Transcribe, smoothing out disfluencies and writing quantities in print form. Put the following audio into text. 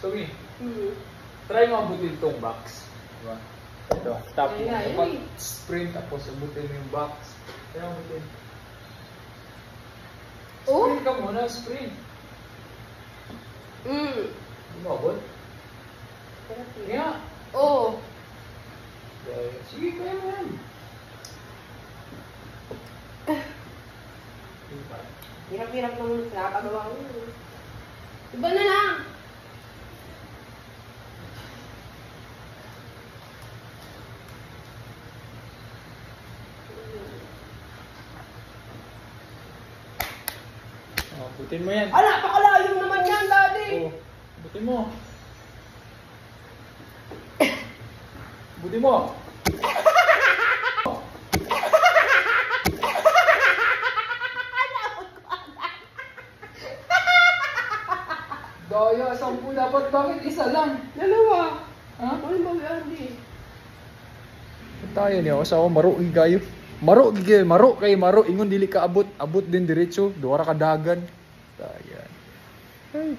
So, try mo abutin itong box. Diba? Ito, stop mo. Dapat sprint, tapos abutin mo yung box. Kaya abutin. Sprint ka muna, sprint. Hindi mo abot? Kaya. Oo. Sige, kaya mo yan. Hirap-hirap naman sa nakakagawa ko. Iba na lang. Butin mo yan. Ala, pakalayo naman yan, daddy. Butin mo. Butin mo. Daya, 10 dapat. Bakit isa lang? Dalawa. Ha? Ano ba yan, di? Tayo niya. Sa ako, maro kayo. Maro kayo. Ingon dili ka abot. Abot din diretso. Duwara ka dagan. Tayan. Ay.